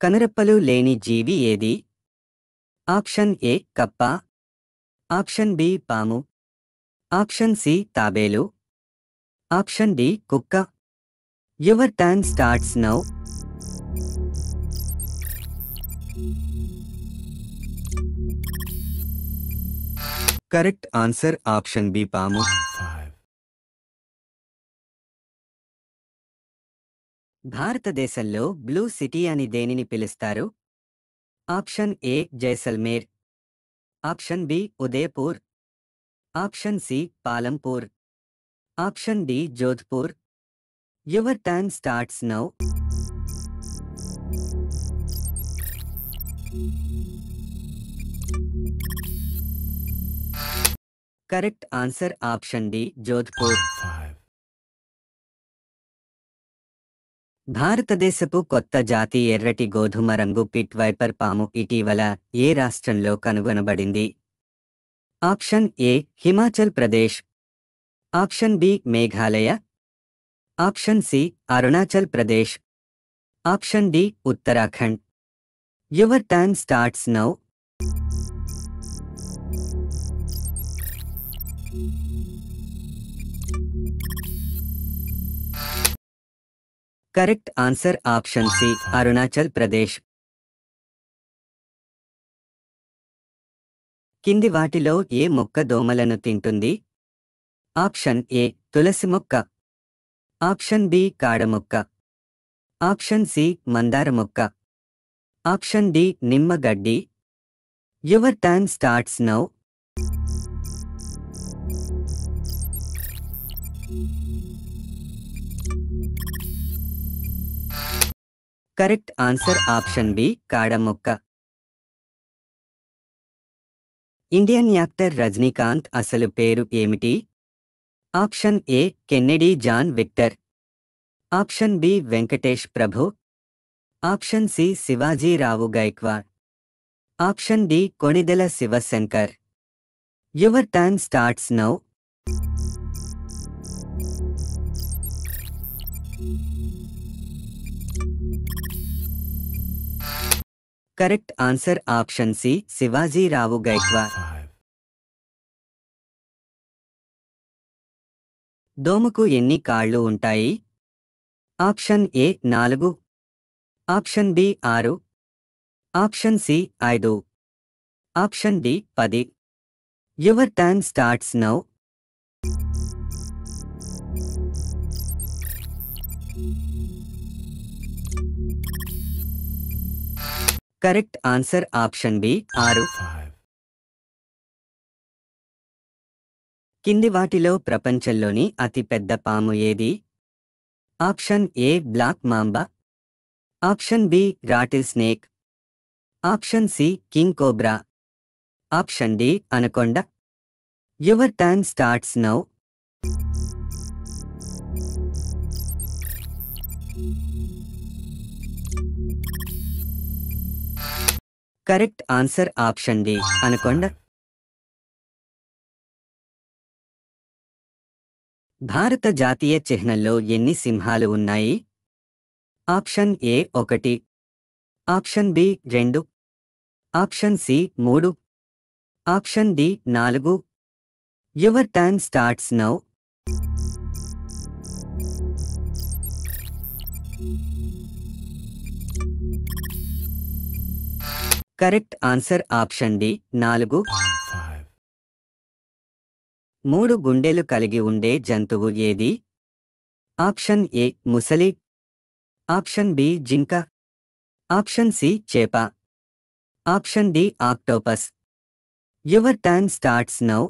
కనురెప్పలు లేని జీవి ఏది? ఆప్షన్ ఏ కప్ప, ఆప్షన్ బి పాము, ఆప్షన్ సి తాబేలు, ఆప్షన్ డి కుక్క. Your turn starts now. Correct answer option B పాము. భారతదేశంలో బ్లూ సిటీ అని దేనిని పిలుస్తారు? Option A Jaisalmer, option B Udaipur, option C Palampur, option D Jodhpur. Your turn starts now. Correct answer option D Jodhpur. భారతదేశపు కొత్త జాతి ఎర్రటి గోధుమ రంగు పిట్ వైపర్ పాము ఇటీవల ఏ రాష్ట్రంలో కనుగొనబడింది? Option A Himachal Pradesh, option B Meghalaya, option C Arunachal Pradesh, option D Uttarakhand. Your turn starts now. Correct answer option C Arunachal Pradesh. కింది వాటిలో ఏ మొక్క దోమలను తింటుంది? ఆప్షన్ ఏ తులసి మొక్క, ఆప్షన్ బి కాడ మొక్క, ఆప్షన్ సి మందార మొక్క, ఆప్షన్ డి నిమ్మగడ్డి. Your turn starts now. Correct answer option B కాడ మొక్క. ఇండియన్ యాక్టర్ రజనీకాంత్ అసలు పేరు ఏమిటి? Option A Kennedy John Victor, option B Venkatesh Prabhu, option C Shivajirao Gaikwad, option D Konidela Sivashankar. Your turn starts now. Correct answer option C Shivajirao Gaikwad. దోమకు ఎన్ని కాళ్ళు ఉంటాయి? Option A 4, option B 6, option C 5, option D 10. Your turn starts now. Correct answer option B 6. కింది వాటిలో ప్రపంచంలోని అతిపెద్ద పాము ఏది? Option A black mamba, option B rattle snake, option C king cobra, option D anaconda. Your turn starts now. Correct answer option D anaconda. భారత జాతీయ చిహ్నంలో ఎన్ని సింహాలు ఉన్నాయి? Option A 1, option B 2, option C 3, option D 4. Your turn starts now. Correct answer option D 4. 3 గుండెలు కలిగి ఉండే జంతువు ఏది? ఆప్షన్ ఏ ముసలి, ఆప్షన్ బి జింక, ఆప్షన్ సి చేప, option D octopus. Your turn starts now.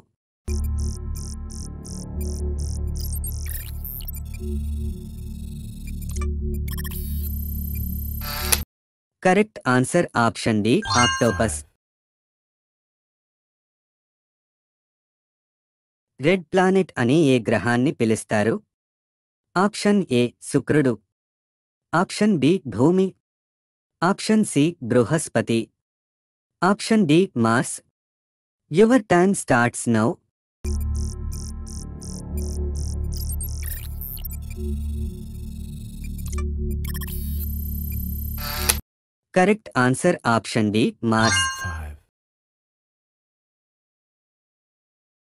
Correct answer option D octopus. Red planet అని ఏ గ్రహాన్ని పిలుస్తారు? ఆప్షన్ ఏ శుక్రుడు, ఆప్షన్ బి భూమి, ఆప్షన్ సి బృహస్పతి, option D Mars. Your turn starts now. Correct answer option D Mars.